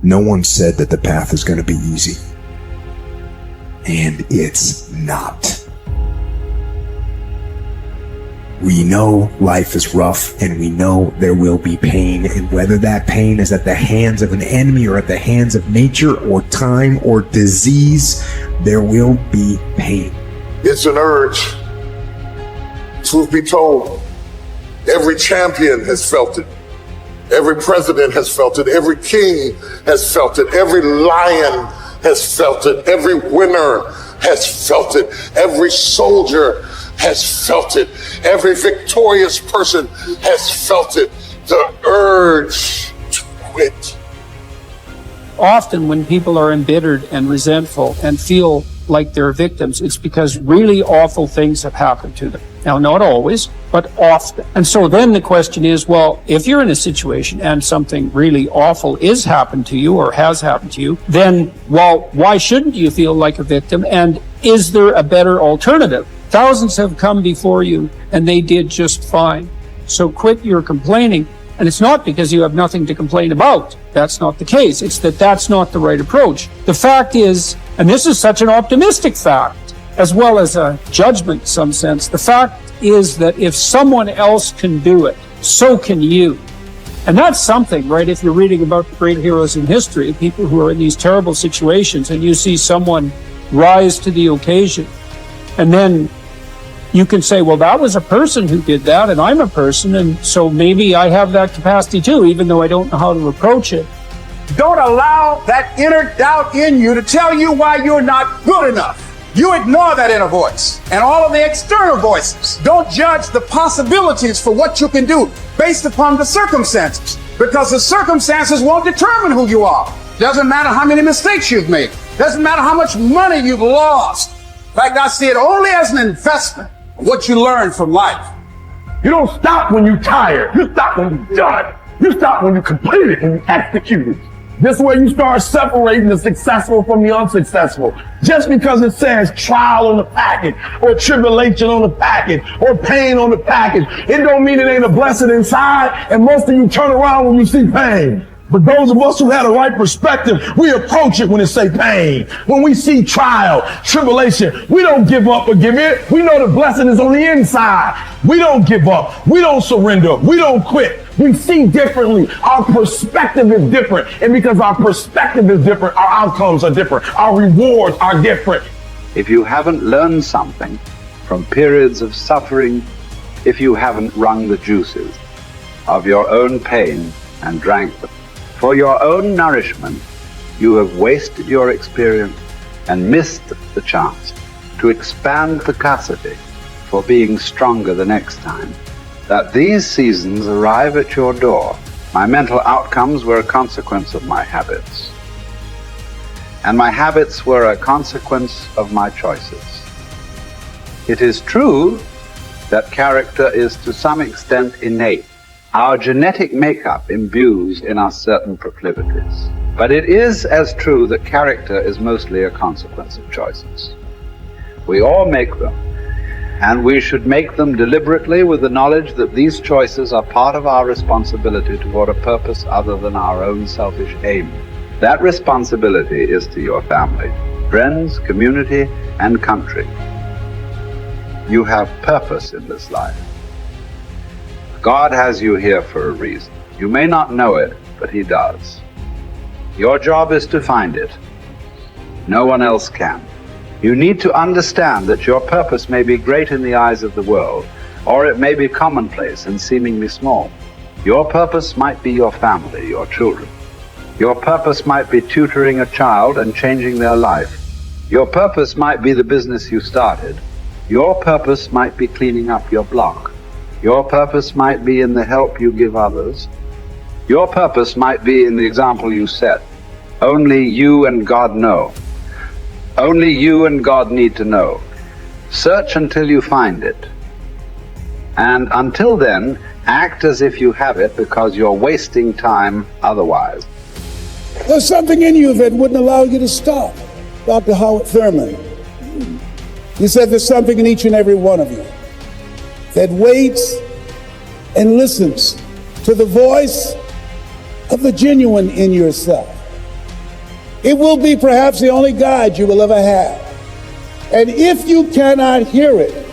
No one said that the path is going to be easy. And it's not. We know life is rough, and we know there will be pain, and whether that pain is at the hands of an enemy or at the hands of nature or time or disease, there will be pain. It's an urge. Truth be told, every champion has felt it. Every president has felt it. Every king has felt it. Every lion has felt it. Every winner has felt it. Every soldier has felt it. Every victorious person has felt it. The urge to quit. Often when people are embittered and resentful and feel like they're victims, it's because really awful things have happened to them. Now, not always, but often. And so then the question is, well, if you're in a situation and something really awful is happened to you or has happened to you, then, well, why shouldn't you feel like a victim? And is there a better alternative? Thousands have come before you and they did just fine. So quit your complaining. And it's not because you have nothing to complain about. That's not the case. It's that that's not the right approach. The fact is, and this is such an optimistic fact, as well as a judgment in some sense, the fact is that if someone else can do it, so can you. And that's something, right? If you're reading about the great heroes in history, people who are in these terrible situations, and you see someone rise to the occasion, and then you can say, well, that was a person who did that, and I'm a person, and so maybe I have that capacity too, even though I don't know how to approach it. Don't allow that inner doubt in you to tell you why you're not good enough. You ignore that inner voice and all of the external voices. Don't judge the possibilities for what you can do based upon the circumstances, because the circumstances won't determine who you are. Doesn't matter how many mistakes you've made. Doesn't matter how much money you've lost. In fact, I see it only as an investment, what you learn from life. You don't stop when you're tired. You stop when you're done. You stop when you complete it and you execute it. This way you start separating the successful from the unsuccessful. Just because it says trial on the package, or tribulation on the package, or pain on the package, it don't mean it ain't a blessing inside, and most of you turn around when you see pain. But those of us who have the right perspective, we approach it when it say pain. When we see trial, tribulation, we don't give up or give in. We know the blessing is on the inside. We don't give up. We don't surrender. We don't quit. We see differently. Our perspective is different. And because our perspective is different, our outcomes are different. Our rewards are different. If you haven't learned something from periods of suffering, if you haven't wrung the juices of your own pain and drank them, for your own nourishment, you have wasted your experience and missed the chance to expand capacity for being stronger the next time. That these seasons arrive at your door. My mental outcomes were a consequence of my habits. And my habits were a consequence of my choices. It is true that character is to some extent innate. Our genetic makeup imbues in us certain proclivities. But it is as true that character is mostly a consequence of choices. We all make them, and we should make them deliberately with the knowledge that these choices are part of our responsibility toward a purpose other than our own selfish aim. That responsibility is to your family, friends, community, and country. You have purpose in this life. God has you here for a reason. You may not know it, but He does. Your job is to find it. No one else can. You need to understand that your purpose may be great in the eyes of the world, or it may be commonplace and seemingly small. Your purpose might be your family, your children. Your purpose might be tutoring a child and changing their life. Your purpose might be the business you started. Your purpose might be cleaning up your block. Your purpose might be in the help you give others. Your purpose might be in the example you set. Only you and God know. Only you and God need to know. Search until you find it. And until then, act as if you have it, because you're wasting time otherwise. There's something in you that wouldn't allow you to stop. Dr. Howard Thurman, he said there's something in each and every one of you that waits and listens to the voice of the genuine in yourself. It will be perhaps the only guide you will ever have. And if you cannot hear it,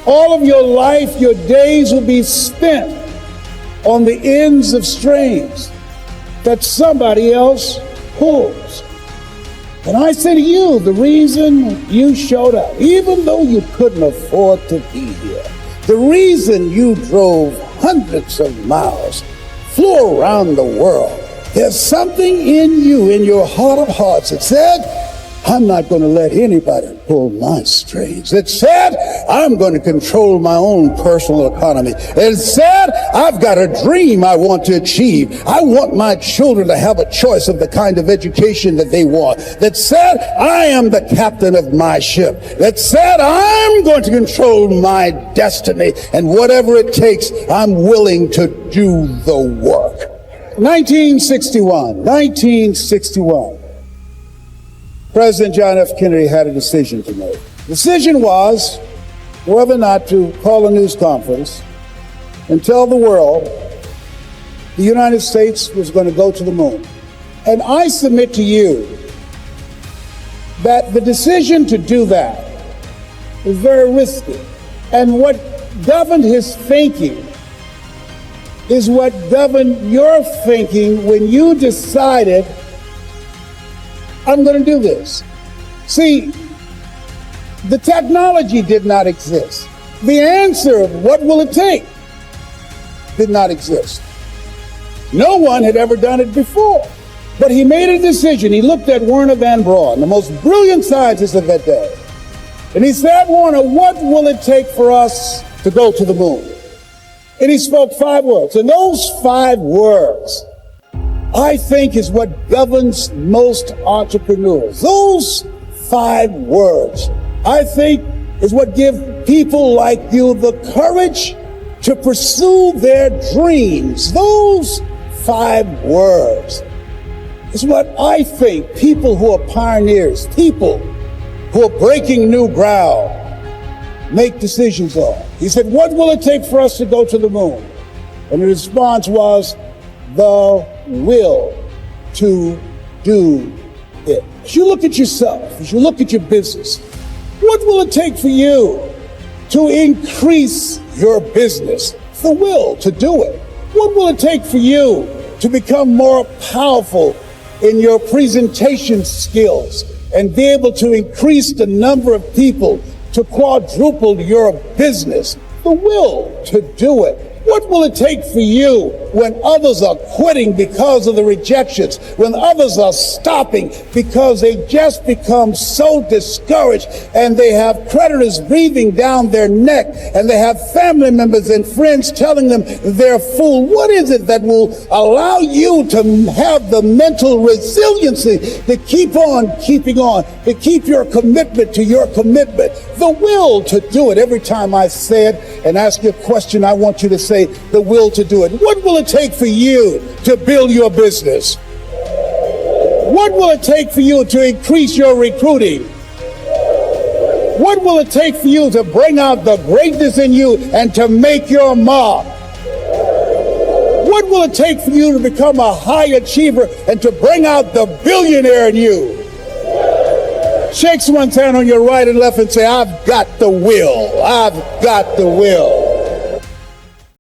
all of your life, your days will be spent on the ends of strings that somebody else pulls. And I say to you, the reason you showed up, even though you couldn't afford to be here, the reason you drove hundreds of miles, flew around the world, there's something in you, in your heart of hearts, that said, I'm not going to let anybody pull my strings. It said, I'm going to control my own personal economy. It said, I've got a dream I want to achieve. I want my children to have a choice of the kind of education that they want. That said, I am the captain of my ship. That said, I'm going to control my destiny. And whatever it takes, I'm willing to do the work. 1961. President John F. Kennedy had a decision to make. The decision was whether or not to call a news conference and tell the world the United States was going to go to the moon. And I submit to you that the decision to do that is very risky. And what governed his thinking is what governed your thinking when you decided, I'm going to do this. See, the technology did not exist. The answer of what will it take did not exist. No one had ever done it before. But he made a decision. He looked at Werner von Braun, the most brilliant scientist of that day. And he said, Werner, what will it take for us to go to the moon? And he spoke 5 words. And those 5 words, I think, is what governs most entrepreneurs. Those 5 words, I think, is what give people like you the courage to pursue their dreams. Those 5 words is what I think people who are pioneers, people who are breaking new ground, make decisions on. He said, what will it take for us to go to the moon? And the response was, the will to do it. As you look at yourself, as you look at your business, what will it take for you to increase your business? The will to do it. What will it take for you to become more powerful in your presentation skills and be able to increase the number of people, to quadruple your business? The will to do it. What will it take for you when others are quitting because of the rejections, when others are stopping because they just become so discouraged and they have creditors breathing down their neck and they have family members and friends telling them they're a fool? What is it that will allow you to have the mental resiliency to keep on keeping on, to keep your commitment to your commitment? The will to do it. Every time I say it and ask you a question, I want you to say the will to do it. What will it take for you to build your business? What will it take for you to increase your recruiting? What will it take for you to bring out the greatness in you and to make your mark? What will it take for you to become a high achiever and to bring out the billionaire in you? Shake someone's hand on your right and left and say, I've got the will. I've got the will.